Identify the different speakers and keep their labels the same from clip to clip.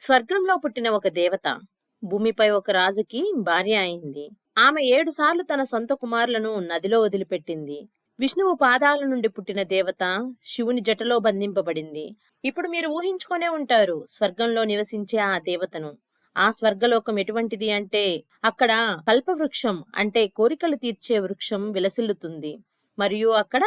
Speaker 1: స్వర్గంలో పుట్టిన ఒక దేవత భూమిపై ఒక రాజుకి భార్య అయింది. ఆమె 7 సార్లు తన సొంత కుమారులను నదిలో వదిలిపెట్టింది. విష్ణువు పాదాల నుండి పుట్టిన దేవత శివుని జటలో బంధింపబడింది. ఇప్పుడు మీరు ఊహించుకొనే ఉంటారు స్వర్గంలో నివసించే ఆ దేవతను. ఆ స్వర్గలోకం ఎటువంటిది అంటే అక్కడ కల్పవృక్షం అంటే కోరికలు తీర్చే వృక్షం విలసిల్లుతుంది. మరియు అక్కడ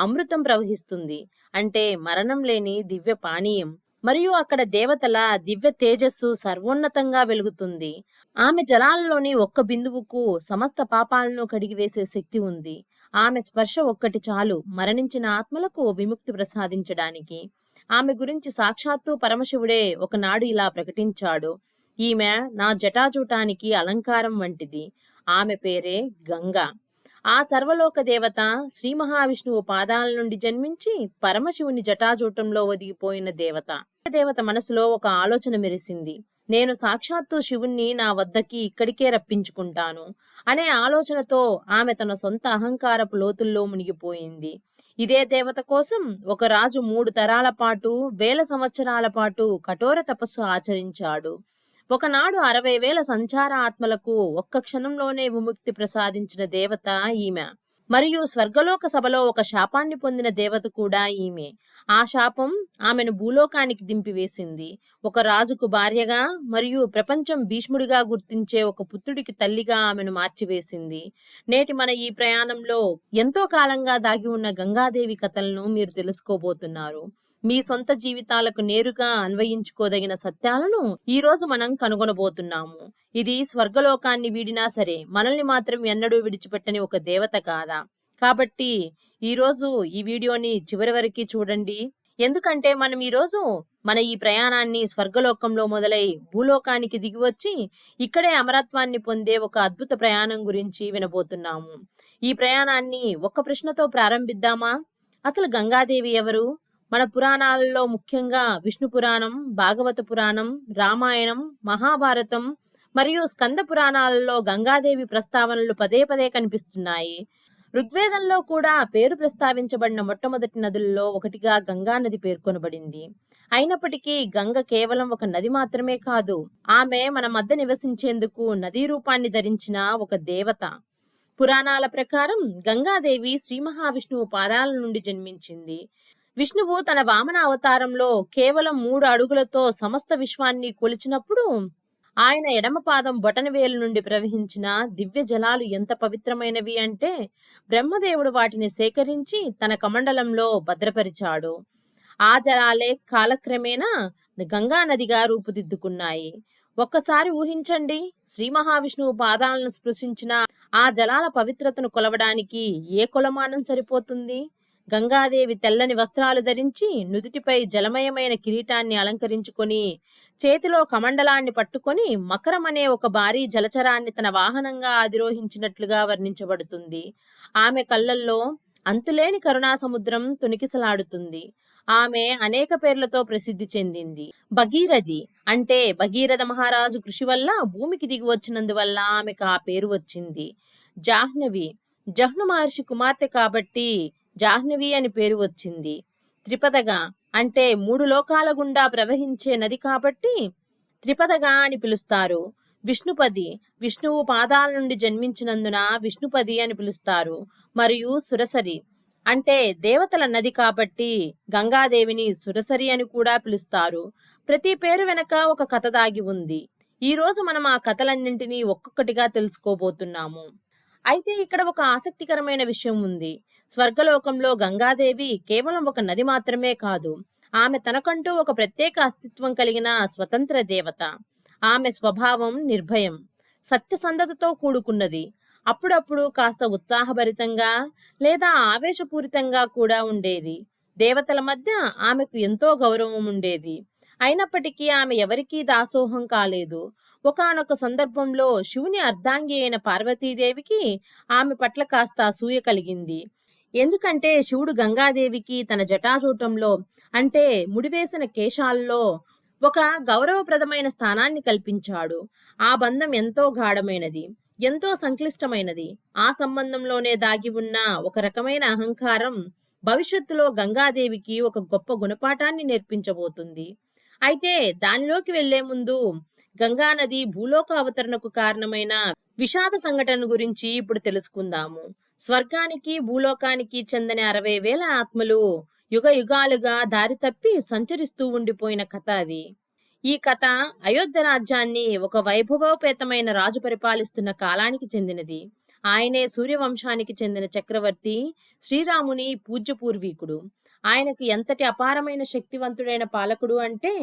Speaker 1: అమృతం ప్రవహిస్తుంది అంటే మరణం లేని దివ్య పానీయం. మరియు అక్కడ దేవతల దివ్య తేజస్సు సర్వోన్నతంగా వెలుగుతుంది. ఆమె జలాలలోని ఒక్క బిందువుకు సమస్త పాపాలను కడిగివేసే శక్తి ఉంది. ఆమె స్పర్శ ఒక్కటి చాలు మరణించిన ఆత్మలకు విముక్తి ప్రసాదించడానికి. ఆమె గురించి సాక్షాత్తు పరమశివుడే ఒకనాడు ఇలా ప్రకటించాడు: ఈమె నా జటాజూటానికి అలంకారం వంటిది. ఆమె పేరే గంగా. ఆ సర్వలోక దేవత శ్రీ మహావిష్ణువు పాదాల నుండి జన్మించి పరమశివుని జటాజూటంలో ఒదిగిపోయిన దేవత. దేవత మనసులో ఒక ఆలోచన మెరిసింది. నేను సాక్షాత్తు శివుణ్ణి నా వద్దకి ఇక్కడికే రప్పించుకుంటాను అనే ఆలోచనతో ఆమె తన సొంత అహంకారపు లోతుల్లో మునిగిపోయింది. ఇదే దేవత కోసం ఒక రాజు 3 తరాల పాటు 1000 సంవత్సరాల పాటు కఠోర తపస్సు ఆచరించాడు. ఒకనాడు 60,000 సంచార ఆత్మలకు ఒక్క క్షణంలోనే విముక్తి ప్రసాదించిన దేవత ఈమె. మరియు స్వర్గలోక సభలో ఒక శాపాన్ని పొందిన దేవత కూడా ఈమె. ఆ శాపం ఆమెను భూలోకానికి దింపివేసింది. ఒక రాజుకు భార్యగా మరియు ప్రపంచం భీష్ముడిగా గుర్తించే ఒక పుత్రుడికి తల్లిగా ఆమెను మార్చివేసింది. నేటి మన ఈ ప్రయాణంలో ఎంతో కాలంగా దాగి ఉన్న గంగాదేవి కథలను మీరు తెలుసుకోబోతున్నారు. మీ సొంత జీవితాలకు నేరుగా అన్వయించుకోదగిన సత్యాలను ఈ రోజు మనం కనుగొనబోతున్నాము. ఇది స్వర్గలోకాన్ని వీడినా సరే మనల్ని మాత్రం ఎన్నడూ విడిచిపెట్టని ఒక దేవత కాదా? కాబట్టి ఈరోజు ఈ వీడియోని చివరి వరకు చూడండి. ఎందుకంటే మనం ఈరోజు మన ఈ ప్రయాణాన్ని స్వర్గలోకంలో మొదలై భూలోకానికి దిగివచ్చి ఇక్కడే అమరత్వాన్ని పొందే ఒక అద్భుత ప్రయాణం గురించి వినబోతున్నాము. ఈ ప్రయాణాన్ని ఒక్క ప్రశ్నతో ప్రారంభిద్దామా? అసలు గంగాదేవి ఎవరు? మన పురాణాలలో ముఖ్యంగా విష్ణు పురాణం, భాగవత పురాణం, రామాయణం, మహాభారతం మరియు స్కంద పురాణాలలో గంగాదేవి ప్రస్తావనలు పదే పదే కనిపిస్తున్నాయి. ఋగ్వేదంలో కూడా పేరు ప్రస్తావించబడిన మొట్టమొదటి నదులలో ఒకటిగా గంగా నది పేర్కొనబడింది. అయినప్పటికీ గంగ కేవలం ఒక నది మాత్రమే కాదు, ఆమె మన మధ్య నివసించేందుకు నదీ రూపాన్ని ధరించిన ఒక దేవత. పురాణాల ప్రకారం గంగాదేవి శ్రీ మహావిష్ణువు పాదాల నుండి జన్మించింది. విష్ణువు తన వామన అవతారంలో కేవలం 3 అడుగులతో సమస్త విశ్వాన్ని కొలిచినప్పుడు ఆయన ఎడమ పాదం బొటనవేలు నుండి ప్రవహించిన దివ్య జలాలు ఎంత పవిత్రమైనవి అంటే బ్రహ్మదేవుడు వాటిని సేకరించి తన కమండలంలో భద్రపరిచాడు. ఆ జలాలే కాలక్రమేణా గంగా నదిగా రూపుదిద్దుకున్నాయి. ఒక్కసారి ఊహించండి, శ్రీ మహావిష్ణువు పాదాలను స్పృశించిన ఆ జలాల పవిత్రతను కొలవడానికి ఏ కొలమానం సరిపోతుంది? గంగాదేవి తెల్లని వస్త్రాలు ధరించి నుదుటిపై జలమయమైన కిరీటాన్ని అలంకరించుకొని చేతిలో కమండలాన్ని పట్టుకొని మకరం అనే ఒక భారీ జలచరాన్ని తన వాహనంగా అధిరోహించినట్లుగా వర్ణించబడుతుంది. ఆమె కళ్ళల్లో అంతులేని కరుణా సముద్రం తొణికిసలాడుతుంది. ఆమె అనేక పేర్లతో ప్రసిద్ధి చెందింది. భగీరథి అంటే భగీరథ మహారాజు కృషి వల్ల భూమికి దిగి వచ్చినందువల్ల ఆమెకు ఆ పేరు వచ్చింది. జాహ్నవి జహ్ను మహర్షి కుమార్తె కాబట్టి జాహ్నవి అని పేరు వచ్చింది. త్రిపదగా అంటే 3 లోకాల గుండా ప్రవహించే నది కాబట్టి త్రిపదగా అని పిలుస్తారు. విష్ణుపది విష్ణువు పాదాల నుండి జన్మించినందున విష్ణుపది అని పిలుస్తారు. మరియు సురసరి అంటే దేవతల నది కాబట్టి గంగాదేవిని సురసరి అని కూడా పిలుస్తారు. ప్రతి పేరు వెనక ఒక కథ దాగి ఉంది. ఈ రోజు మనం ఆ కథలన్నింటినీ ఒక్కొక్కటిగా తెలుసుకోబోతున్నాము. అయితే ఇక్కడ ఒక ఆసక్తికరమైన విషయం ఉంది. స్వర్గలోకంలో గంగాదేవి కేవలం ఒక నది మాత్రమే కాదు, ఆమె తనకంటూ ఒక ప్రత్యేక అస్తిత్వం కలిగిన స్వతంత్ర దేవత. ఆమె స్వభావం నిర్భయం, సత్యసంధతతో కూడుకున్నది. అప్పుడప్పుడు కాస్త ఉత్సాహభరితంగా లేదా ఆవేశపూరితంగా కూడా ఉండేది. దేవతల మధ్య ఆమెకు ఎంతో గౌరవం ఉండేది. అయినప్పటికీ ఆమె ఎవరికీ దాసోహం కాలేదు. ఒకానొక సందర్భంలో శివుని అర్ధాంగి అయిన పార్వతీదేవికి ఆమె పట్ల కాస్త అసూయ కలిగింది. ఎందుకంటే శివుడు గంగాదేవికి తన జటాజూటంలో అంటే ముడివేసిన కేశాల్లో ఒక గౌరవప్రదమైన స్థానాన్ని కల్పించాడు. ఆ బంధం ఎంతో గాఢమైనది, ఎంతో సంక్లిష్టమైనది. ఆ సంబంధంలోనే దాగి ఉన్న ఒక రకమైన అహంకారం భవిష్యత్తులో గంగాదేవికి ఒక గొప్ప గుణపాఠాన్ని నేర్పించబోతుంది. అయితే దానిలోకి వెళ్లే ముందు గంగానది భూలోక అవతరణకు కారణమైన విషాద సంఘటన గురించి ఇప్పుడు తెలుసుకుందాము. స్వర్గానికి భూలోకానికి చెందిన 60,000 ఆత్మలు యుగ యుగాలుగా దారి తప్పి సంచరిస్తూ ఉండిపోయిన కథ అది. ఈ కథ అయోధ్య రాజ్యాన్ని ఒక వైభవోపేతమైన రాజు పరిపాలిస్తున్న కాలానికి చెందినది. ఆయనే సూర్యవంశానికి చెందిన చక్రవర్తి, శ్రీరాముని పూజ్య పూర్వీకుడు. ఆయనకు ఎంతటి అపారమైన శక్తివంతుడైన పాలకుడు అంటే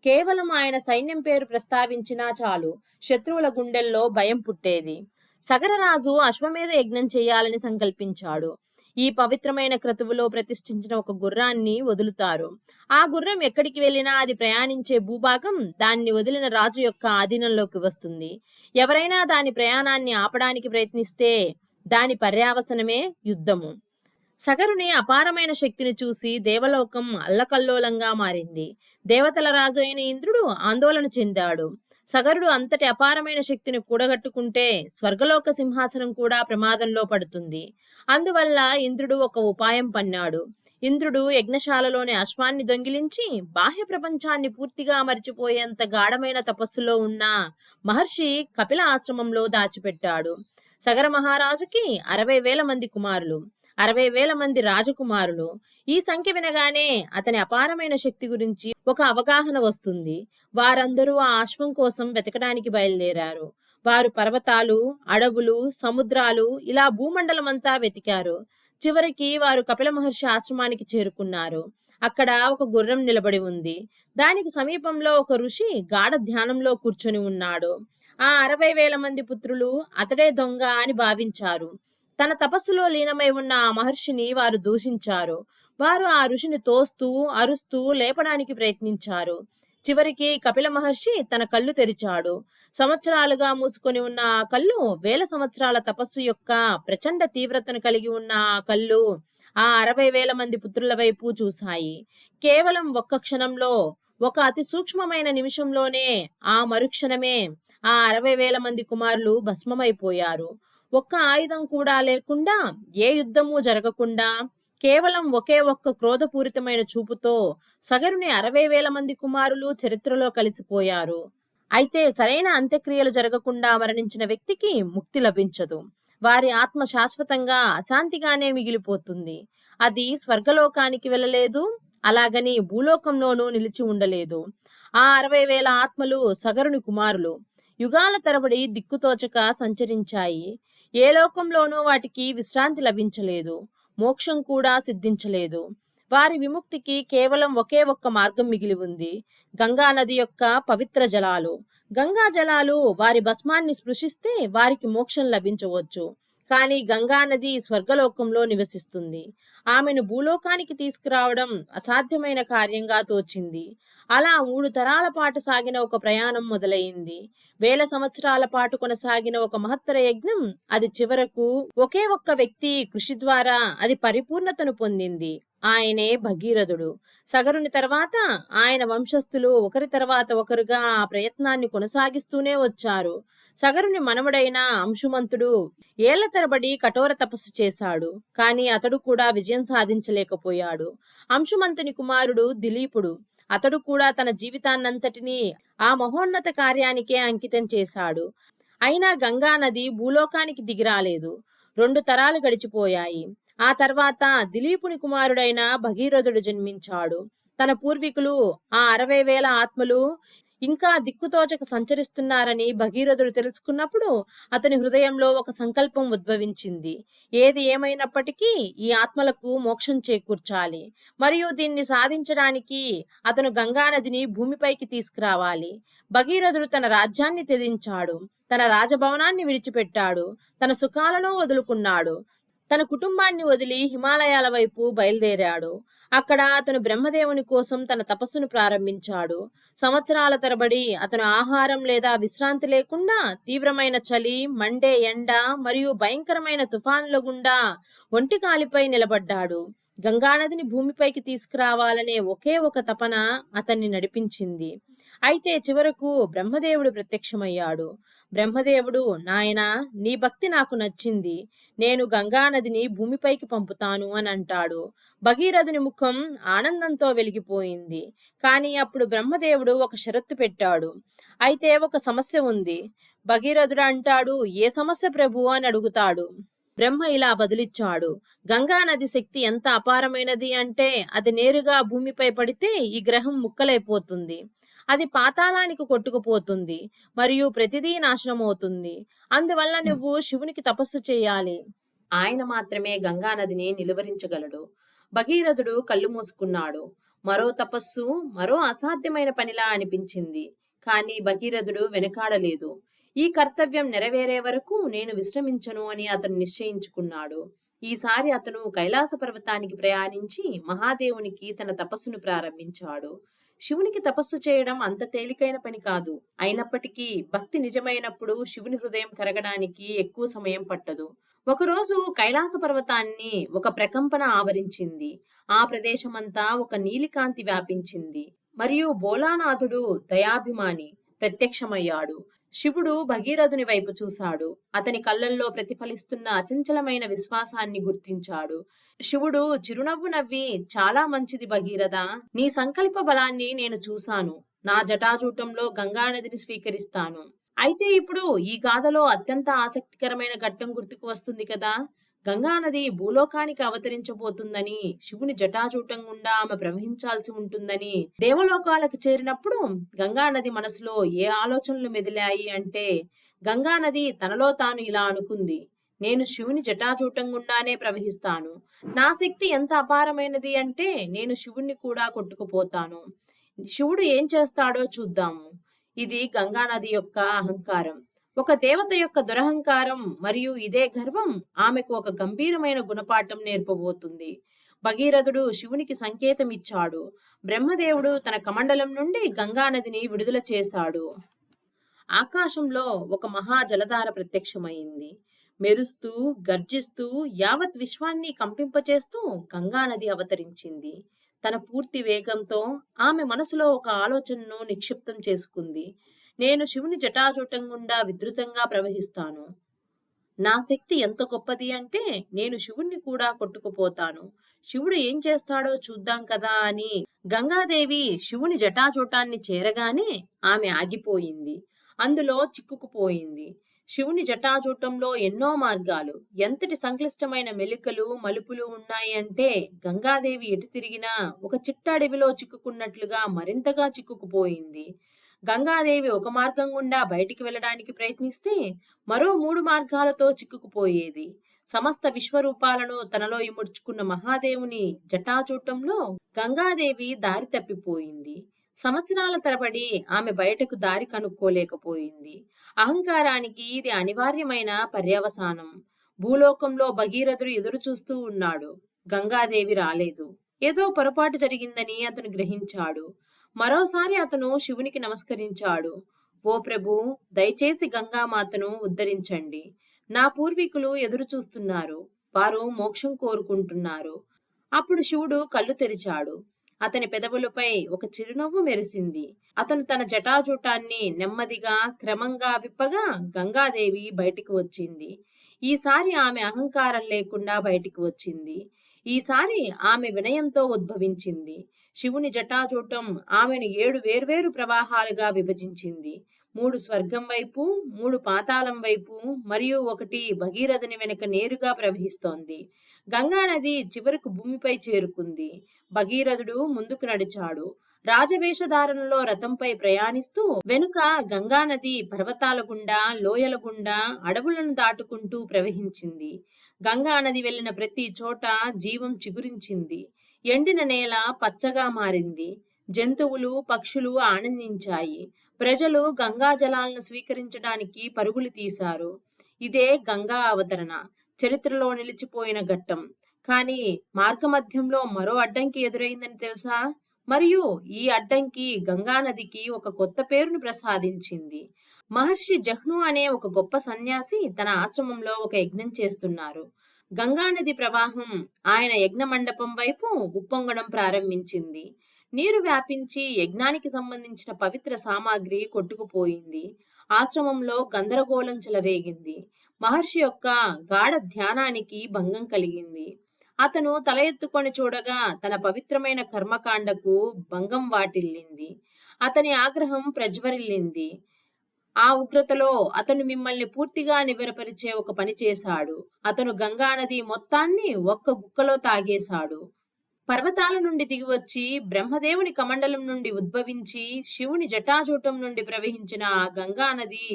Speaker 1: కేవలం ఆయన సైన్యం పేరు ప్రస్తావించినా చాలు శత్రువుల గుండెల్లో భయం పుట్టేది. సగరరాజు అశ్వమేధ యజ్ఞం చేయాలని సంకల్పించాడు. ఈ పవిత్రమైన క్రతువులో ప్రతిష్ఠించిన ఒక గుర్రాన్ని వదులుతారు. ఆ గుర్రం ఎక్కడికి వెళ్ళినా అది ప్రయాణించే భూభాగం దాన్ని వదిలిన రాజు యొక్క ఆధీనంలోకి వస్తుంది. ఎవరైనా దాని ప్రయాణాన్ని ఆపడానికి ప్రయత్నిస్తే దాని పర్యావసనమే యుద్ధము. సగరుని అపారమైన శక్తిని చూసి దేవలోకం అల్లకల్లోలంగా మారింది. దేవతల రాజు అయిన ఇంద్రుడు ఆందోళన చెందాడు. సగరుడు అంతటి అపారమైన శక్తిని కూడగట్టుకుంటే స్వర్గలోక సింహాసనం కూడా ప్రమాదంలో పడుతుంది. అందువల్ల ఇంద్రుడు ఒక ఉపాయం పన్నాడు. ఇంద్రుడు యజ్ఞశాలలోని అశ్వాన్ని దొంగిలించి బాహ్య ప్రపంచాన్ని పూర్తిగా మరిచిపోయేంత గాఢమైన తపస్సులో ఉన్న మహర్షి కపిల ఆశ్రమంలో దాచిపెట్టాడు. సగర మహారాజుకి 60,000 మంది కుమారులు, 60,000 మంది రాజకుమారులు. ఈ సంఖ్య వినగానే అతని అపారమైన శక్తి గురించి ఒక అవగాహన వస్తుంది. వారందరూ ఆ అశ్వం కోసం వెతకడానికి బయలుదేరారు. వారు పర్వతాలు, అడవులు, సముద్రాలు ఇలా భూమండలమంతా వెతికారు. చివరికి వారు కపిల మహర్షి ఆశ్రమానికి చేరుకున్నారు. అక్కడ ఒక గుర్రం నిలబడి ఉంది. దానికి సమీపంలో ఒక ఋషి గాఢ ధ్యానంలో కూర్చొని ఉన్నాడు. ఆ 60,000 మంది పుత్రులు అతడే దొంగ అని భావించారు. తన తపస్సులో లీనమై ఉన్న ఆ మహర్షిని వారు దూషించారు. వారు ఆ ఋషిని తోస్తూ అరుస్తూ లేపడానికి ప్రయత్నించారు. చివరికి కపిల మహర్షి తన కళ్ళు తెరిచాడు. సంవత్సరాలుగా మూసుకొని ఉన్న ఆ కళ్ళు, 1000 సంవత్సరాల తపస్సు యొక్క ప్రచండ తీవ్రతను కలిగి ఉన్న ఆ కళ్ళు ఆ 60,000 మంది పుత్రుల వైపు చూశాయి. కేవలం ఒక్క క్షణంలో, ఒక అతి సూక్ష్మమైన నిమిషంలోనే, ఆ మరుక్షణమే ఆ 60,000 మంది కుమారులు భస్మమైపోయారు. ఒక్క ఆయుధం కూడా లేకుండా, ఏ యుద్ధము జరగకుండా, కేవలం ఒకే ఒక్క క్రోధపూరితమైన చూపుతో సగరుని 60,000 మంది కుమారులు చరిత్రలో కలిసిపోయారు. అయితే సరైన అంత్యక్రియలు జరగకుండా మరణించిన వ్యక్తికి ముక్తి లభించదు. వారి ఆత్మ శాశ్వతంగా అశాంతిగానే మిగిలిపోతుంది. అది స్వర్గలోకానికి వెళ్ళలేదు, అలాగని భూలోకంలోనూ నిలిచి ఉండలేదు. ఆ 60,000 ఆత్మలు సగరుని కుమారులు. యుగాల తరబడి దిక్కుతోచక సంచరించాయి. ఏ లోకంలోనూ వాటికి విశ్రాంతి లభించలేదు, మోక్షం కూడా సిద్ధించలేదు. వారి విముక్తికి కేవలం ఒకే ఒక్క మార్గం మిగిలి ఉంది: గంగా నది యొక్క పవిత్ర జలాలు. గంగా జలాలు వారి భస్మాన్ని స్పృశిస్తే వారికి మోక్షం లభించవచ్చు. కానీ గంగా నది స్వర్గలోకంలో నివసిస్తుంది. ఆమెను భూలోకానికి తీసుకురావడం అసాధ్యమైన కార్యంగా తోచింది. అలా 3 తరాల పాటు సాగిన ఒక ప్రయాణం మొదలైంది. 1000 సంవత్సరాల పాటు కొనసాగిన ఒక మహత్తర యజ్ఞం, అది చివరకు ఒకే ఒక్క వ్యక్తి కృషి ద్వారా అది పరిపూర్ణతను పొందింది. ఆయనే భగీరథుడు. సగరుని తర్వాత ఆయన వంశస్థులు ఒకరి తర్వాత ఒకరుగా ఆ ప్రయత్నాన్ని కొనసాగిస్తూనే వచ్చారు. సగరుని మనవడైన అంశుమంతుడు ఏళ్ల తరబడి కఠోర తపస్సు చేశాడు. కానీ అతడు కూడా విజయం సాధించలేకపోయాడు. అంశుమంతుని కుమారుడు దిలీపుడు. అతడు కూడా తన జీవితాన్నంతటినీ ఆ మహోన్నత కార్యానికే అంకితం చేశాడు. అయినా గంగా నది భూలోకానికి దిగిరాలేదు. 2 తరాలు గడిచిపోయాయి. ఆ తర్వాత దిలీపుని కుమారుడైన భగీరథుడు జన్మించాడు. తన పూర్వీకులు ఆ 60,000 ఆత్మలు ఇంకా దిక్కుతోచక సంచరిస్తున్నారని భగీరథుడు తెలుసుకున్నప్పుడు అతని హృదయంలో ఒక సంకల్పం ఉద్భవించింది. ఏది ఏమైనప్పటికీ ఈ ఆత్మలకు మోక్షం చేకూర్చాలి, మరియు దీన్ని సాధించడానికి అతను గంగానదిని భూమిపైకి తీసుకురావాలి. భగీరథుడు తన రాజ్యాన్ని త్యజించాడు, తన రాజభవనాన్ని విడిచిపెట్టాడు, తన సుఖాలను వదులుకున్నాడు. తన కుటుంబాన్ని వదిలి హిమాలయాల వైపు బయలుదేరాడు. అక్కడ అతను బ్రహ్మదేవుని కోసం తన తపస్సును ప్రారంభించాడు. సంవత్సరాల తరబడి అతను ఆహారం లేదా విశ్రాంతి లేకుండా తీవ్రమైన చలి, మండే ఎండ మరియు భయంకరమైన తుఫానుల గుండా ఒంటి కాలిపై నిలబడ్డాడు. గంగానదిని భూమిపైకి తీసుకురావాలనే ఒకే ఒక తపన అతన్ని నడిపించింది. అయితే చివరకు బ్రహ్మదేవుడు ప్రత్యక్షమయ్యాడు. బ్రహ్మదేవుడు, నాయనా, నీ భక్తి నాకు నచ్చింది. నేను గంగానదిని భూమిపైకి పంపుతాను అని అంటాడు. భగీరథుని ముఖం ఆనందంతో వెలిగిపోయింది. కానీ అప్పుడు బ్రహ్మదేవుడు ఒక షరతు పెట్టాడు. అయితే ఒక సమస్య ఉంది. భగీరథుడు అంటాడు, ఏ సమస్య ప్రభు అని అడుగుతాడు. బ్రహ్మ ఇలా బదులిచ్చాడు, గంగా నది శక్తి ఎంత అపారమైనది అంటే అది నేరుగా భూమిపై పడితే ఈ గ్రహం ముక్కలైపోతుంది. అది పాతాళానికి కొట్టుకుపోతుంది మరియు ప్రతిదీ నాశనం అవుతుంది. అందువల్ల నువ్వు శివునికి తపస్సు చేయాలి. ఆయన మాత్రమే గంగా నదిని నిలువరించగలడు. భగీరథుడు కళ్ళు మూసుకున్నాడు. మరో తపస్సు మరో అసాధ్యమైన పనిలా అనిపించింది. కానీ భగీరథుడు వెనకాడలేదు. ఈ కర్తవ్యం నెరవేరే వరకు నేను విశ్రమించను అని అతను నిశ్చయించుకున్నాడు. ఈసారి అతను కైలాస పర్వతానికి ప్రయాణించి మహాదేవునికి తన తపస్సును ప్రారంభించాడు. శివునికి తపస్సు చేయడం అంత తేలికైన పని కాదు. అయినప్పటికీ భక్తి నిజమైనప్పుడు శివుని హృదయం కరగడానికి ఎక్కువ సమయం పట్టదు. ఒకరోజు కైలాస పర్వతాన్ని ఒక ప్రకంపన ఆవరించింది. ఆ ప్రదేశమంతా ఒక నీలికాంతి వ్యాపించింది. మరియు భోలానాథుడు దయాభిమాని ప్రత్యక్షమయ్యాడు. శివుడు భగీరథుని వైపు చూశాడు. అతని కళ్ళల్లో ప్రతిఫలిస్తున్న అచంచలమైన విశ్వాసాన్ని గుర్తించాడు. శివుడు చిరునవ్వు నవ్వి, చాలా మంచిది భగీరథ, నీ సంకల్ప బలాన్ని నేను చూశాను. నా జటాజూటంలో గంగానదిని స్వీకరిస్తాను. అయితే ఇప్పుడు ఈ గాథలో అత్యంత ఆసక్తికరమైన ఘట్టం గుర్తుకు వస్తుంది కదా. గంగానది భూలోకానికి అవతరించబోతుందని, శివుని జటాజూటం గుండా ఆమె ప్రవహించాల్సి ఉంటుందని దేవలోకాలకు చేరినప్పుడు గంగానది మనసులో ఏ ఆలోచనలు మెదిలాయి అంటే, గంగానది తనలో తాను ఇలా అనుకుంది, నేను శివుని జటాజూటం గుండానే ప్రవహిస్తాను. నా శక్తి ఎంత అపారమైనది అంటే నేను శివుణ్ణి కూడా కొట్టుకుపోతాను. శివుడు ఏం చేస్తాడో చూద్దాము. ఇది గంగానది యొక్క అహంకారం. ఒక దేవత యొక్క దురహంకారం మరియు ఇదే గర్వం ఆమెకు ఒక గంభీరమైన గుణపాఠం నేర్పబోతుంది. భగీరథుడు శివునికి సంకేతం ఇచ్చాడు. బ్రహ్మదేవుడు తన కమండలం నుండి గంగానదిని విడుదల చేశాడు. ఆకాశంలో ఒక మహా జలధార ప్రత్యక్షమైంది. మెరుస్తూ గర్జిస్తూ యావత్ విశ్వాన్ని కంపింపచేస్తూ గంగానది అవతరించింది. తన పూర్తి వేగంతో ఆమె మనసులో ఒక ఆలోచనను నిక్షిప్తం చేసుకుంది. నేను శివుని జటాజూటం గుండా విద్రుతంగా ప్రవహిస్తాను. నా శక్తి ఎంత గొప్పది అంటే నేను శివుణ్ణి కూడా కొట్టుకుపోతాను. శివుడు ఏం చేస్తాడో చూద్దాం కదా అని గంగాదేవి శివుని జటాజూటాన్ని చేరగానే ఆమె ఆగిపోయింది. అందులో చిక్కుకుపోయింది. శివుని జటాజూటంలో ఎన్నో మార్గాలు, ఎంతటి సంక్లిష్టమైన మెలికలు మలుపులు ఉన్నాయి అంటే గంగాదేవి ఎటు తిరిగినా ఒక చిట్టడవిలో చిక్కుకున్నట్లుగా మరింతగా చిక్కుకుపోయింది. గంగాదేవి ఒక మార్గం గుండా బయటికి వెళ్ళడానికి ప్రయత్నిస్తే మరో 3 మార్గాలతో చిక్కుకుపోయేది. సమస్త విశ్వరూపాలను తనలో ఇముడ్చుకున్న మహాదేవుని జటాచూటంలో గంగాదేవి దారి తప్పిపోయింది. సంవత్సరాల తరబడి ఆమె బయటకు దారి కనుక్కోలేకపోయింది. అహంకారానికి ఇది అనివార్యమైన పర్యవసానం. భూలోకంలో భగీరథుడు ఎదురు చూస్తూ ఉన్నాడు. గంగాదేవి రాలేదు. ఏదో పొరపాటు జరిగిందని అతను గ్రహించాడు. మరోసారి అతను శివునికి నమస్కరించాడు. ఓ ప్రభు, దయచేసి గంగామాతను ఉద్ధరించండి. నా పూర్వీకులు ఎదురు చూస్తున్నారు. వారు మోక్షం కోరుకుంటున్నారు. అప్పుడు శివుడు కళ్ళు తెరిచాడు. అతని పెదవులపై ఒక చిరునవ్వు మెరిసింది. అతను తన జటాజూటాన్ని నెమ్మదిగా క్రమంగా విప్పగా గంగాదేవి బయటికి వచ్చింది. ఈసారి ఆమె అహంకారం లేకుండా బయటికి వచ్చింది. ఈసారి ఆమె వినయంతో ఉద్భవించింది. శివుని జటాజూటం ఆమెను 7 వేర్వేరు ప్రవాహాలుగా విభజించింది. 3 స్వర్గం వైపు, 3 పాతాళం వైపు మరియు 1 భగీరథుని వెనుక నేరుగా ప్రవహిస్తోంది. గంగానది చివరకు భూమిపై చేరుకుంది. భగీరథుడు ముందుకు నడిచాడు. రాజవేషధారణలో రథంపై ప్రయాణిస్తూ వెనుక గంగానది పర్వతాల గుండా, లోయల గుండా, అడవులను దాటుకుంటూ ప్రవహించింది. గంగానది వెళ్లిన ప్రతి చోట జీవం చిగురించింది. ఎండిన నేల పచ్చగా మారింది. జంతువులు, పక్షులు ఆనందించాయి. ప్రజలు గంగా జలాలను స్వీకరించడానికి పరుగులు తీశారు. ఇదే గంగా అవతరణ, చరిత్రలో నిలిచిపోయిన ఘట్టం. కానీ మార్గమధ్యంలో మరో అడ్డంకి ఎదురైందని తెలుసా? మరియు ఈ అడ్డంకి గంగానదికి ఒక కొత్త పేరును ప్రసాదించింది. మహర్షి జహ్ను అనే ఒక గొప్ప సన్యాసి తన ఆశ్రమంలో ఒక యజ్ఞం చేస్తున్నారు. గంగానది ప్రవాహం ఆయన యజ్ఞ మండపం వైపు ఉప్పొంగడం ప్రారంభించింది. నీరు వ్యాపించి యజ్ఞానికి సంబంధించిన పవిత్ర సామాగ్రి కొట్టుకుపోయింది. ఆశ్రమంలో గందరగోళం చెలరేగింది. మహర్షి యొక్క గాఢ ధ్యానానికి భంగం కలిగింది. అతను తల ఎత్తుకొని చూడగా తన పవిత్రమైన కర్మకాండకు భంగం వాటిల్లింది. అతని ఆగ్రహం ప్రజ్వరిల్లింది. ఆ ఉగ్రతలో అతను మిమ్మల్ని పూర్తిగా నివ్వెరపరిచే ఒక పని చేశాడు. అతను గంగానది మొత్తాన్ని ఒక్క గుక్కలో తాగేశాడు. పర్వతాల నుండి దిగివచ్చి బ్రహ్మదేవుని కమండలం నుండి ఉద్భవించి శివుని జటాజూటం నుండి ప్రవహించిన ఆ గంగా నది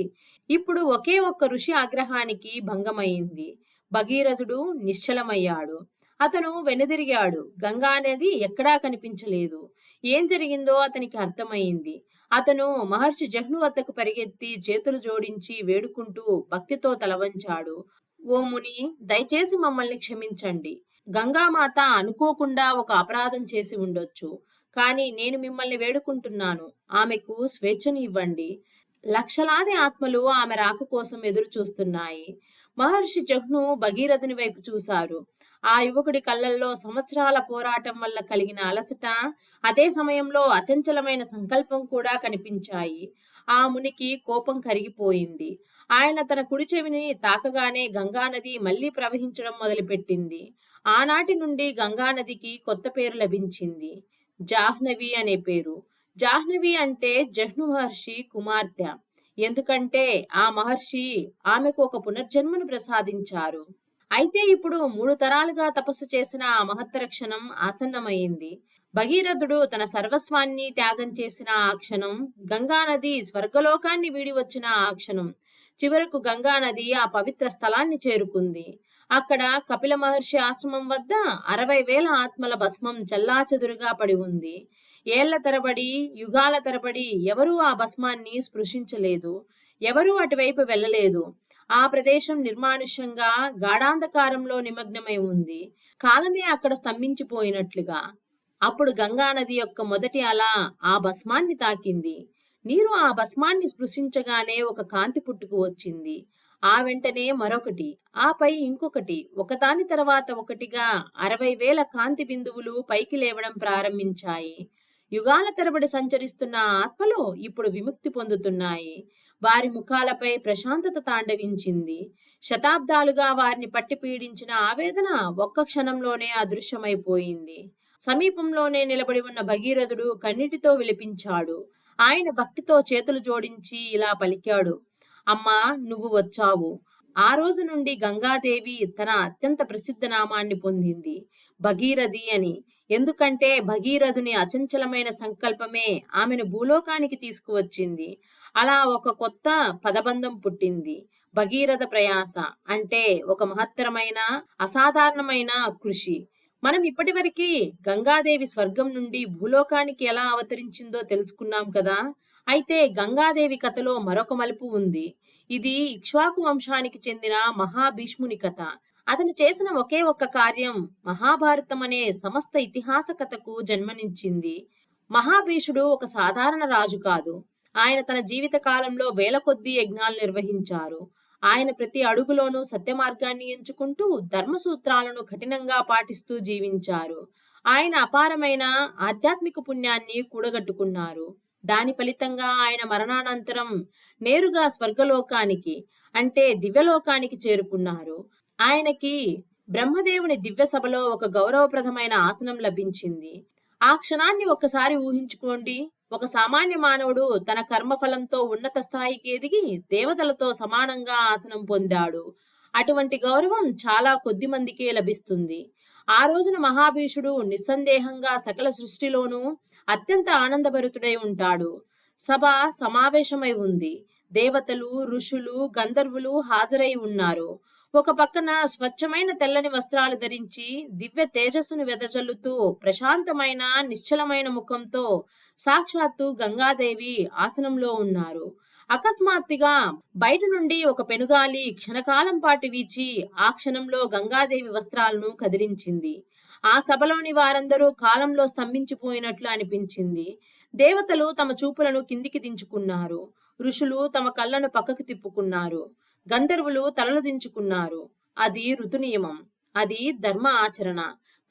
Speaker 1: ఇప్పుడు ఒకే ఒక్క ఋషి ఆగ్రహానికి భంగమైంది. భగీరథుడు నిశ్చలమయ్యాడు. అతను వెనుదిరిగాడు. గంగా నది ఎక్కడా కనిపించలేదు. ఏం జరిగిందో అతనికి అర్థమైంది. అతను మహర్షి జహ్ను వద్దకు పరిగెత్తి చేతులు జోడించి వేడుకుంటూ భక్తితో తలవంచాడు. ఓ ముని, దయచేసి మమ్మల్ని క్షమించండి. గంగామాత అనుకోకుండా ఒక అపరాధం చేసి ఉండొచ్చు. కానీ నేను మిమ్మల్ని వేడుకుంటున్నాను, ఆమెకు స్వేచ్ఛను ఇవ్వండి. లక్షలాది ఆత్మలు ఆమె రాక కోసం ఎదురు చూస్తున్నాయి. మహర్షి జహ్ను భగీరథుని వైపు చూశారు. ఆ యువకుడి కళ్ళల్లో సంవత్సరాల పోరాటం వల్ల కలిగిన అలసట, అదే సమయంలో అచంచలమైన సంకల్పం కూడా కనిపించాయి. ఆ మునికి కోపం కరిగిపోయింది. ఆయన తన కుడి చెవిని తాకగానే గంగానది మళ్లీ ప్రవహించడం మొదలుపెట్టింది. ఆనాటి నుండి గంగానదికి కొత్త పేరు లభించింది, జాహ్నవి అనే పేరు. జాహ్నవి అంటే జహ్ను మహర్షి కుమార్తె. ఎందుకంటే ఆ మహర్షి ఆమెకు ఒక పునర్జన్మను ప్రసాదించారు. అయితే ఇప్పుడు 3 తరాలుగా తపస్సు చేసిన ఆ మహత్తర క్షణం ఆసన్నమైంది. భగీరథుడు తన సర్వస్వాన్ని త్యాగం చేసిన ఆ క్షణం, గంగానది స్వర్గలోకాన్ని వీడి వచ్చిన ఆ క్షణం. చివరకు గంగానది ఆ పవిత్ర స్థలాన్ని చేరుకుంది. అక్కడ కపిల మహర్షి ఆశ్రమం వద్ద 60,000 ఆత్మల భస్మం చెల్లాచెదురుగా పడి ఉంది. ఏళ్ల తరబడి, యుగాల తరబడి ఎవరూ ఆ భస్మాన్ని స్పృశించలేదు. ఎవరూ అటువైపు వెళ్ళలేదు. ఆ ప్రదేశం నిర్మానుష్యంగా గాఢాంధకారంలో నిమగ్నమై ఉంది. కాలమే అక్కడ స్తంభించిపోయినట్లుగా. అప్పుడు గంగానది యొక్క మొదటి అల ఆ భస్మాన్ని తాకింది. నీరు ఆ భస్మాన్ని స్పృశించగానే ఒక కాంతి పుట్టుకు వచ్చింది. ఆ వెంటనే మరొకటి, ఆపై ఇంకొకటి, ఒకదాని తర్వాత ఒకటిగా 60,000 కాంతి బిందువులు పైకి లేవడం ప్రారంభించాయి. యుగాల తరబడి సంచరిస్తున్న ఆత్మలు ఇప్పుడు విముక్తి పొందుతున్నాయి. వారి ముఖాలపై ప్రశాంతత తాండవించింది. శతాబ్దాలుగా వారిని పట్టి పీడించిన ఆవేదన ఒక్క క్షణంలోనే అదృశ్యమైపోయింది. సమీపంలోనే నిలబడి ఉన్న భగీరథుడు కన్నీటితో విలపించాడు. ఆయన భక్తితో చేతులు జోడించి ఇలా పలికాడు, అమ్మా, నువ్వు వచ్చావు. ఆ రోజు నుండి గంగాదేవి తన అత్యంత ప్రసిద్ధ నామాన్ని పొందింది, భగీరథి అని. ఎందుకంటే భగీరథుని అచంచలమైన సంకల్పమే ఆమెను భూలోకానికి తీసుకువచ్చింది. అలా ఒక కొత్త పదబంధం పుట్టింది, భగీరథ ప్రయాస. అంటే ఒక మహత్తరమైన, అసాధారణమైన కృషి. మనం ఇప్పటివరకు గంగాదేవి స్వర్గం నుండి భూలోకానికి ఎలా అవతరించిందో తెలుసుకున్నాం కదా. అయితే గంగాదేవి కథలో మరొక మలుపు ఉంది. ఇది ఇక్ష్వాకు వంశానికి చెందిన మహాభీష్ముని కథ. అతను చేసిన ఒకే ఒక్క కార్యం మహాభారతం అనే సమస్త ఇతిహాస కథకు జన్మనిచ్చింది. మహాభీషుడు ఒక సాధారణ రాజు కాదు. ఆయన తన జీవిత కాలంలో వేల కొద్దీ యజ్ఞాలు నిర్వహించారు. ఆయన ప్రతి అడుగులోనూ సత్య మార్గాన్ని ఎంచుకుంటూ ధర్మ సూత్రాలను కఠినంగా పాటిస్తూ జీవించారు. ఆయన అపారమైన ఆధ్యాత్మిక పుణ్యాన్ని కూడగట్టుకున్నారు. దాని ఫలితంగా ఆయన మరణానంతరం నేరుగా స్వర్గలోకానికి, అంటే దివ్యలోకానికి చేరుకున్నారు. ఆయనకి బ్రహ్మదేవుని దివ్య సభలో ఒక గౌరవప్రదమైన ఆసనం లభించింది. ఆ క్షణాన్ని ఒక్కసారి ఊహించుకోండి. ఒక సామాన్య మానవుడు తన కర్మఫలంతో ఉన్నత స్థాయికి ఎదిగి దేవతలతో సమానంగా ఆసనం పొందాడు. అటువంటి గౌరవం చాలా కొద్ది మందికే లభిస్తుంది. ఆ రోజున మహాభీషుడు నిస్సందేహంగా సకల సృష్టిలోనూ అత్యంత ఆనందభరితుడై ఉంటాడు. సభ సమావేశమై ఉంది. దేవతలు, ఋషులు, గంధర్వులు హాజరై ఉన్నారు. ఒక పక్కన స్వచ్ఛమైన తెల్లని వస్త్రాలు ధరించి దివ్య తేజస్సును వెదజల్లుతూ ప్రశాంతమైన నిశ్చలమైన ముఖంతో సాక్షాత్తు గంగాదేవి ఆసనంలో ఉన్నారు. అకస్మాత్తుగా బయట నుండి ఒక పెనుగాలి క్షణకాలం పాటు వీచి ఆ క్షణంలో గంగాదేవి వస్త్రాలను కదిలించింది. ఆ సభలోని వారందరూ కాలంలో స్తంభించిపోయినట్లు అనిపించింది. దేవతలు తమ చూపులను కిందికి దించుకున్నారు. ఋషులు తమ కళ్ళను పక్కకు తిప్పుకున్నారు. గంధర్వులు తలలు దించుకున్నారు. అది ఋతు నియమం, అది ధర్మ ఆచరణ.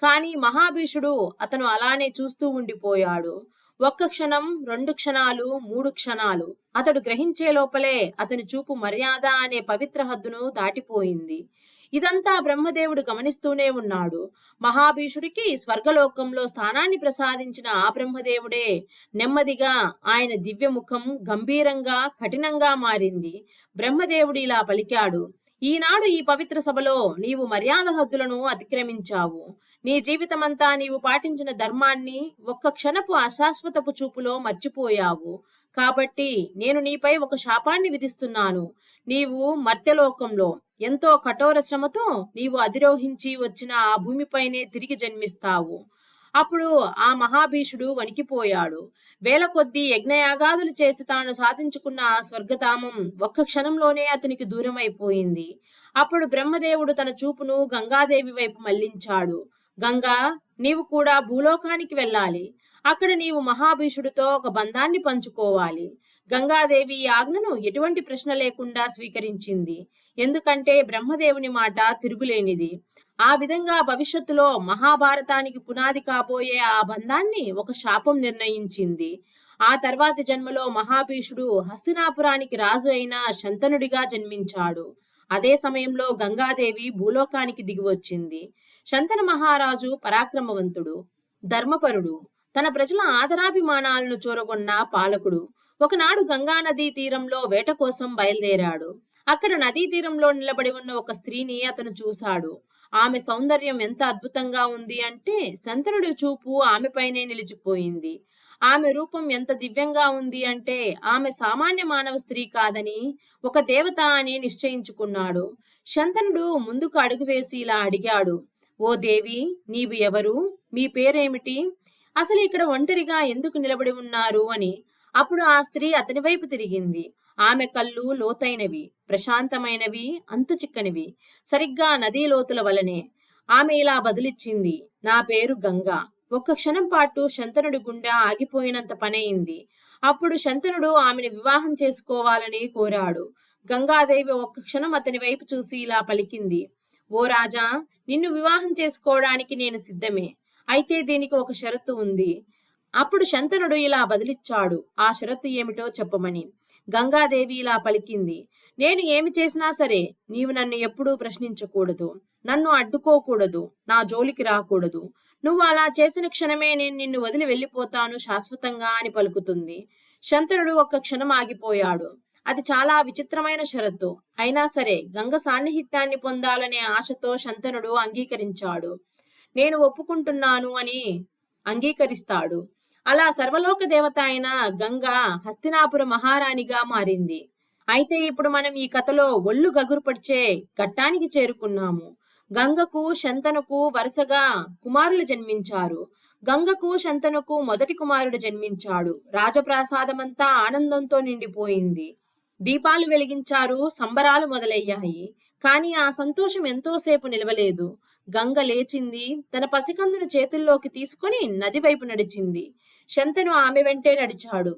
Speaker 1: కాని మహాభీషుడు అతను అలానే చూస్తూ ఉండిపోయాడు. ఒక్క క్షణం, 2 క్షణాలు, 3 క్షణాలు. అతడు గ్రహించే లోపలే అతని చూపు మర్యాద అనే పవిత్ర హద్దును దాటిపోయింది. ఇదంతా బ్రహ్మదేవుడు గమనిస్తూనే ఉన్నాడు. మహాభీషుడికి స్వర్గలోకంలో స్థానాన్ని ప్రసాదించిన ఆ బ్రహ్మదేవుడే నెమ్మదిగా ఆయన దివ్యముఖం గంభీరంగా, కఠినంగా మారింది. బ్రహ్మదేవుడు ఇలా పలికాడు: ఈనాడు ఈ పవిత్ర సభలో నీవు మర్యాద హద్దులను అతిక్రమించావు. నీ జీవితమంతా నీవు పాటించిన ధర్మాన్ని ఒక్క క్షణపు అశాశ్వతపు చూపులో మర్చిపోయావు. కాబట్టి నేను నీపై ఒక శాపాన్ని విధిస్తున్నాను. నీవు మర్త్యలోకంలో ఎంతో కఠోర శ్రమతో నీవు అధిరోహించి వచ్చిన ఆ భూమిపైనే తిరిగి జన్మిస్తావు. అప్పుడు ఆ మహాభీషుడు వణికిపోయాడు. వేల కొద్దీ యజ్ఞయాగాదులు చేసి తాను సాధించుకున్న ఆ స్వర్గధామం ఒక్క క్షణంలోనే అతనికి దూరమైపోయింది. అప్పుడు బ్రహ్మదేవుడు తన చూపును గంగాదేవి వైపు మళ్లించాడు. గంగా, నీవు కూడా భూలోకానికి వెళ్ళాలి. అక్కడ నీవు మహాభీషుడితో ఒక బంధాన్ని పంచుకోవాలి. గంగాదేవి ఈ ఆజ్ఞను ఎటువంటి ప్రశ్న లేకుండా స్వీకరించింది. ఎందుకంటే బ్రహ్మదేవుని మాట తిరుగులేనిది. ఆ విధంగా భవిష్యత్తులో మహాభారతానికి పునాది కాబోయే ఆ బంధాన్ని ఒక శాపం నిర్ణయించింది. ఆ తర్వాతి జన్మలో మహాభీషుడు హస్తినాపురానికి రాజు అయిన శంతనుడిగా జన్మించాడు. అదే సమయంలో గంగాదేవి భూలోకానికి దిగివచ్చింది. శంతన మహారాజు పరాక్రమవంతుడు, ధర్మపరుడు, తన ప్రజల ఆదరాభిమానాలను చూరగొన్న పాలకుడు. ఒకనాడు గంగానదీ తీరంలో వేట కోసం బయలుదేరాడు. అక్కడ నదీ తీరంలో నిలబడి ఉన్న ఒక స్త్రీని అతను చూశాడు. ఆమె సౌందర్యం ఎంత అద్భుతంగా ఉంది అంటే శంతనుడి చూపు ఆమెపైనే నిలిచిపోయింది. ఆమె రూపం ఎంత దివ్యంగా ఉంది అంటే ఆమె సామాన్య మానవ స్త్రీ కాదని, ఒక దేవత అని నిశ్చయించుకున్నాడు. శంతనుడు ముందుకు అడుగు వేసి ఇలా అడిగాడు: ఓ దేవి, నీవు ఎవరు? మీ పేరేమిటి? అసలు ఇక్కడ ఒంటరిగా ఎందుకు నిలబడి ఉన్నారు అని. అప్పుడు ఆ స్త్రీ అతని వైపు తిరిగింది. ఆమె కళ్ళు లోతైనవి, ప్రశాంతమైనవి, అంతు చిక్కనివి, సరిగ్గా నదీ లోతుల వలనే. ఆమె ఇలా బదులిచ్చింది: నా పేరు గంగా. ఒక్క క్షణం పాటు శంతనుడి గుండె ఆగిపోయినంత పనయింది. అప్పుడు శంతనుడు ఆమెను వివాహం చేసుకోవాలని కోరాడు. గంగాదేవి ఒక్క క్షణం అతని వైపు చూసి ఇలా పలికింది: ఓ రాజా, నిన్ను వివాహం చేసుకోవడానికి నేను సిద్ధమే. అయితే దీనికి ఒక షరతు ఉంది. అప్పుడు శంతనుడు ఇలా బదిలిచ్చాడు: ఆ షరతు ఏమిటో చెప్పమని. గంగాదేవి ఇలా పలికింది: నేను ఏమి చేసినా సరే నీవు నన్ను ఎప్పుడూ ప్రశ్నించకూడదు, నన్ను అడ్డుకోకూడదు, నా జోలికి రాకూడదు. నువ్వు అలా చేసిన క్షణమే నేను నిన్ను వదిలి వెళ్ళిపోతాను శాశ్వతంగా అని పలుకుతుంది. శంతనుడు ఒక్క క్షణం ఆగిపోయాడు. అది చాలా విచిత్రమైన షరతు. అయినా సరే గంగ సాన్నిహిత్యాన్ని పొందాలనే ఆశతో శంతనుడు అంగీకరించాడు. నేను ఒప్పుకుంటున్నాను అని అంగీకరిస్తాడు. అలా సర్వలోక దేవత అయిన గంగ హస్తినాపుర మహారాణిగా మారింది. అయితే ఇప్పుడు మనం ఈ కథలో ఒళ్ళు గగురుపడిచే ఘట్టానికి చేరుకున్నాము. గంగకు శంతనుకు వరుసగా కుమారులు జన్మించారు. గంగకు శంతనుకు మొదటి కుమారుడు జన్మించాడు. రాజప్రాసాదమంతా ఆనందంతో నిండిపోయింది. దీపాలు వెలిగించారు, సంబరాలు మొదలయ్యాయి. కానీ ఆ సంతోషం ఎంతోసేపు నిలవలేదు. గంగ లేచింది, తన పసికందును చేతుల్లోకి తీసుకొని నది వైపు నడిచింది. శంతను ఆమె వెంటే నడిచాడు.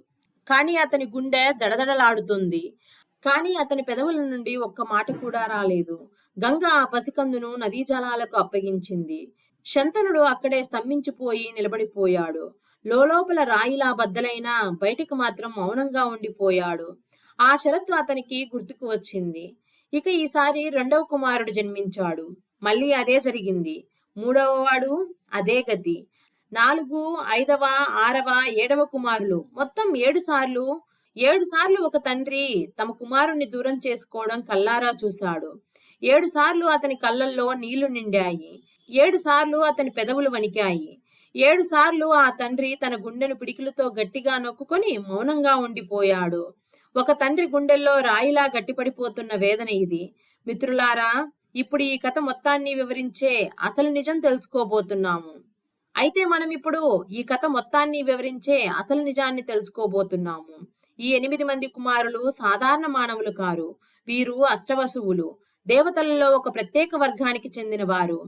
Speaker 1: కానీ అతని గుండె దడదడలాడుతుంది. కానీ అతని పెదవుల నుండి ఒక్క మాట కూడా రాలేదు. గంగ ఆ పసికందును నదీ జలాలకు అప్పగించింది. శంతనుడు అక్కడే స్తంభించిపోయి నిలబడిపోయాడు. లోపల రాయిలా బద్దలైనా బయటికి మాత్రం మౌనంగా ఉండిపోయాడు. ఆ షరతు అతనికి గుర్తుకు వచ్చింది. ఇక ఈసారి రెండవ కుమారుడు జన్మించాడు. మళ్ళీ అదే జరిగింది. మూడవ వాడు అదే గతి. 4, 5, 6, 7 కుమారులు, మొత్తం 7 సార్లు. 7 సార్లు ఒక తండ్రి తమ కుమారుణ్ణి దూరం చేసుకోవడం కల్లారా చూశాడు. 7 సార్లు అతని కళ్ళల్లో నీళ్లు నిండాయి. 7 సార్లు అతని పెదవులు వణికాయి. 7 సార్లు ఆ తండ్రి తన గుండెను పిడికిలతో గట్టిగా నొక్కుకొని మౌనంగా ఉండిపోయాడు. ఒక తండ్రి గుండెల్లో రాయిలా గట్టిపడిపోతున్న వేదన ఇది. మిత్రులారా, ఇప్పుడు ఈ కథ మొత్తాన్ని వివరించే అసలు నిజం తెలుసుకోబోతున్నాము. అయితే మనం ఇప్పుడు ఈ కథ మొత్తాన్ని వివరించే అసలు నిజాన్ని తెలుసుకోబోతున్నాము. ఈ 8 మంది కుమారులు సాధారణ మానవులు కారు. వీరు అష్టవసువులు, దేవతలలో ఒక ప్రత్యేక వర్గానికి చెందిన వారు.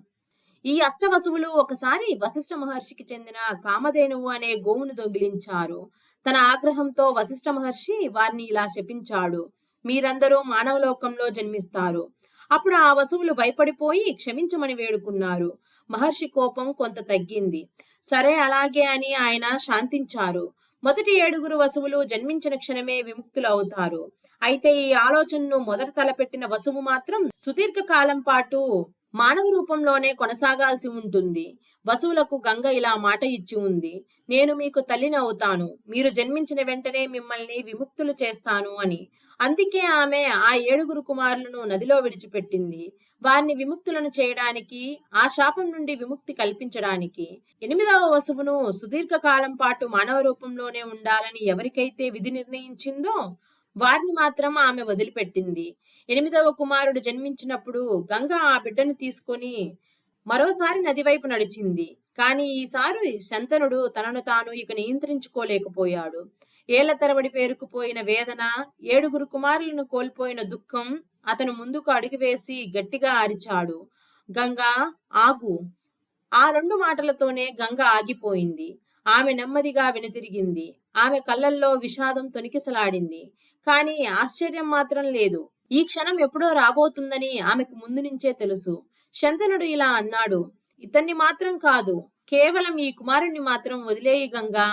Speaker 1: ఈ అష్టవసువులు ఒకసారి వశిష్ఠ మహర్షికి చెందిన కామధేనువు అనే గోవును దొంగిలించారు. తన ఆగ్రహంతో వశిష్ఠ మహర్షి వారిని ఇలా శపించాడు: మీరందరూ మానవలోకంలో జన్మిస్తారు. అప్పుడు ఆ వసువులు భయపడిపోయి క్షమించమని వేడుకున్నారు. మహర్షి కోపం కొంత తగ్గింది. సరే అలాగే అని ఆయన శాంతించారు. మొదటి 7 వసువులు జన్మించిన క్షణమే విముక్తులు అవుతారు. అయితే ఈ ఆలోచనను మొదట తలపెట్టిన వసువు మాత్రం సుదీర్ఘ కాలం పాటు మానవ రూపంలోనే కొనసాగాల్సి ఉంటుంది. వసువులకు గంగ ఇలా మాట ఇచ్చి ఉంది. నేను మీకు తల్లిని అవుతాను. మీరు జన్మించిన వెంటనే మిమ్మల్ని విముక్తులు చేస్తాను అని. అందుకే ఆమె ఆ 7 కుమారులను నదిలో విడిచిపెట్టింది. వారిని విముక్తులను చేయడానికి, ఆ శాపం నుండి విముక్తి కల్పించడానికి. 8వ వసువును సుదీర్ఘకాలం పాటు మానవ రూపంలోనే ఉండాలని ఎవరికైతే విధి నిర్ణయించిందో వారిని మాత్రం ఆమె వదిలిపెట్టింది. 8వ కుమారుడు జన్మించినప్పుడు గంగ ఆ బిడ్డను తీసుకొని మరోసారి నదివైపు నడిచింది. కాని ఈసారి శంతనుడు తనను తాను ఇక నియంత్రించుకోలేకపోయాడు. ఏళ్ల తరబడి పేరుకుపోయిన వేదన, 7 కుమారులను కోల్పోయిన దుఃఖం అతను ముందుకు అడుగువేసి గట్టిగా అరిచాడు. గంగా ఆగు. ఆ 2 మాటలతోనే గంగ ఆగిపోయింది. ఆమె నెమ్మదిగా వెనుతిరిగింది. ఆమె కళ్ళల్లో విషాదం తొణికిసలాడింది. కాని ఆశ్చర్యం మాత్రం లేదు. ఈ క్షణం ఎప్పుడో రాబోతుందని ఆమెకు ముందు నుంచే తెలుసు. శంతనుడు ఇలా అన్నాడు, ఇతన్ని మాత్రం కాదు, కేవలం ఈ కుమారుణ్ణి మాత్రం వదిలేయి గంగా.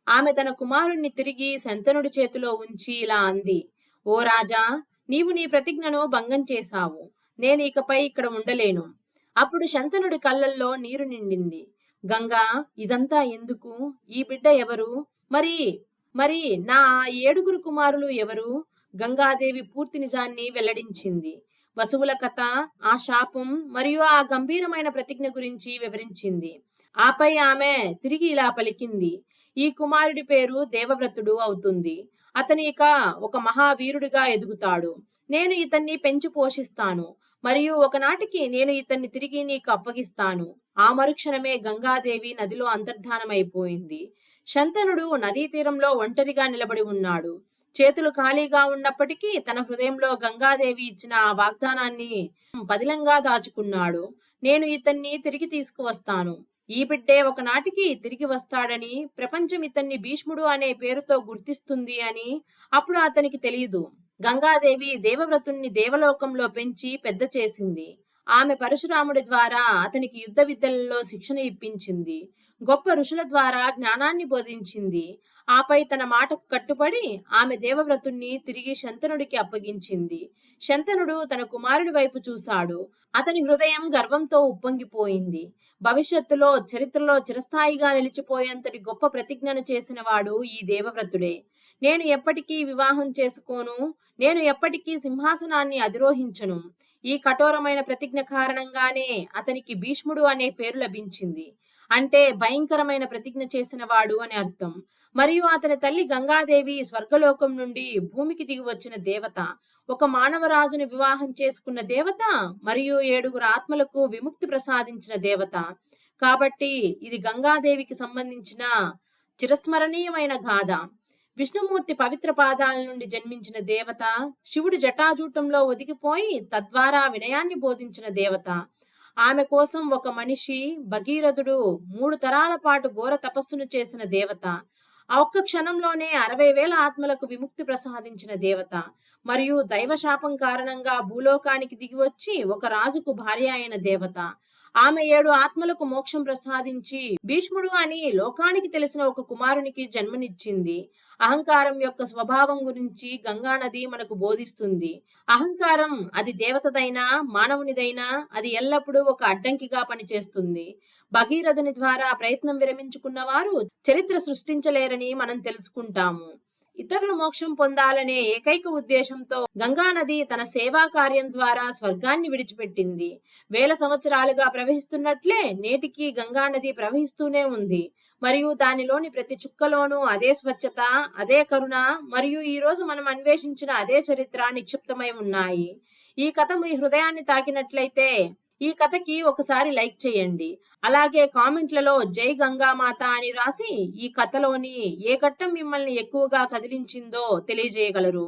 Speaker 1: ఆమె తన కుమారుణ్ణి తిరిగి శంతనుడి చేతిలో ఉంచి ఇలా అంది, ఓ రాజా, నీవు నీ ప్రతిజ్ఞను భంగం చేశావు. నేను ఇకపై ఇక్కడ ఉండలేను. అప్పుడు శంతనుడి కళ్ళల్లో నీరు నిండింది. గంగా, ఇదంతా ఎందుకు? ఈ బిడ్డ ఎవరు? మరి మరి నా 7 కుమారులు ఎవరు? గంగాదేవి పూర్తి నిజాన్ని వెల్లడించింది. వసువుల కథ, ఆ శాపం మరియు ఆ గంభీరమైన ప్రతిజ్ఞ గురించి వివరించింది. ఆపై ఆమె తిరిగి ఇలా పలికింది, ఈ కుమారుడి పేరు దేవవ్రతుడు అవుతుంది. అతని ఇక ఒక మహావీరుడిగా ఎదుగుతాడు. నేను ఇతన్ని పెంచి పోషిస్తాను. మరియు ఒకనాటికి నేను ఇతన్ని తిరిగి నీకు అప్పగిస్తాను. ఆ మరుక్షణమే గంగాదేవి నదిలో అంతర్ధానమైపోయింది. శంతనుడు నదీ తీరంలో ఒంటరిగా నిలబడి ఉన్నాడు. చేతులు ఖాళీగా ఉన్నప్పటికీ తన హృదయంలో గంగాదేవి ఇచ్చిన ఆ వాగ్దానాన్ని పదిలంగా దాచుకున్నాడు. నేను ఇతన్ని తిరిగి తీసుకువస్తాను. ఈ బిడ్డే ఒకనాటికి తిరిగి వస్తాడని, ప్రపంచం ఇతన్ని భీష్ముడు అనే పేరుతో గుర్తిస్తుంది అని అప్పుడు అతనికి తెలియదు. గంగాదేవి దేవవ్రతుణ్ణి దేవలోకంలో పెంచి పెద్ద చేసింది. ఆమె పరశురాముడి ద్వారా అతనికి యుద్ధ విద్యలలో శిక్షణ ఇప్పించింది. గొప్ప ఋషుల ద్వారా జ్ఞానాన్ని బోధించింది. ఆపై తన మాటకు కట్టుబడి ఆమె దేవవ్రతుణ్ణి తిరిగి శంతనుడికి అప్పగించింది. శంతనుడు తన కుమారుడి వైపు చూశాడు. అతని హృదయం గర్వంతో ఉప్పొంగిపోయింది. భవిష్యత్తులో చరిత్రలో చిరస్థాయిగా నిలిచిపోయేంతటి గొప్ప ప్రతిజ్ఞను చేసినవాడు ఈ దేవవ్రతుడే. నేను ఎప్పటికీ వివాహం చేసుకోను. నేను ఎప్పటికీ సింహాసనాన్ని అధిరోహించను. ఈ కఠోరమైన ప్రతిజ్ఞ కారణంగానే అతనికి భీష్ముడు అనే పేరు లభించింది. అంటే భయంకరమైన ప్రతిజ్ఞ చేసిన వాడు అని అర్థం. మరియు అతని తల్లి గంగాదేవి స్వర్గలోకం నుండి భూమికి దిగి వచ్చిన దేవత. ఒక మానవరాజును వివాహం చేసుకున్న దేవత మరియు 7 ఆత్మలకు విముక్తి ప్రసాదించిన దేవత. కాబట్టి ఇది గంగాదేవికి సంబంధించిన చిరస్మరణీయమైన గాథ. విష్ణుమూర్తి పవిత్ర పాదాల నుండి జన్మించిన దేవత, శివుడి జటాజూటంలో ఒదిగిపోయి తద్వారా వినయాన్ని బోధించిన దేవత. ఆమె కోసం ఒక మనిషి భగీరథుడు 3 తరాల పాటు ఘోర తపస్సును చేసిన దేవత. ఆ ఒక్క క్షణంలోనే 60,000 ఆత్మలకు విముక్తి ప్రసాదించిన దేవత. మరియు దైవశాపం కారణంగా భూలోకానికి దిగివచ్చి ఒక రాజుకు భార్య అయిన దేవత. ఆమె 7 ఆత్మలకు మోక్షం ప్రసాదించి భీష్ముడు అని లోకానికి తెలిసిన ఒక కుమారునికి జన్మనిచ్చింది. అహంకారం యొక్క స్వభావం గురించి గంగానది మనకు బోధిస్తుంది. అహంకారం అది దేవతదైనా మానవునిదైనా అది ఎల్లప్పుడూ ఒక అడ్డంకిగా పనిచేస్తుంది. భగీరథుని ద్వారా ప్రయత్నం విరమించుకున్న వారు చరిత్ర సృష్టించలేరని మనం తెలుసుకుంటాము. ఇతరులు మోక్షం పొందాలనే ఏకైక ఉద్దేశంతో గంగానది తన సేవా కార్యం ద్వారా స్వర్గాన్ని విడిచిపెట్టింది. 1000 సంవత్సరాలుగా ప్రవహిస్తున్నట్లే నేటికి గంగానది ప్రవహిస్తూనే ఉంది. మరియు దానిలోని ప్రతి చుక్కలోనూ అదే స్వచ్ఛత, అదే కరుణ మరియు ఈ రోజు మనం అన్వేషించిన అదే చరిత్ర నిక్షిప్తమై ఉన్నాయి. ఈ కథ మీ హృదయాన్ని తాకినట్లయితే ఈ కథకి ఒకసారి లైక్ చేయండి. అలాగే కామెంట్లలో జై గంగామాత అని రాసి ఈ కథలోని ఏ ఘట్టం మిమ్మల్ని ఎక్కువగా కదిలించిందో తెలియజేయగలరు.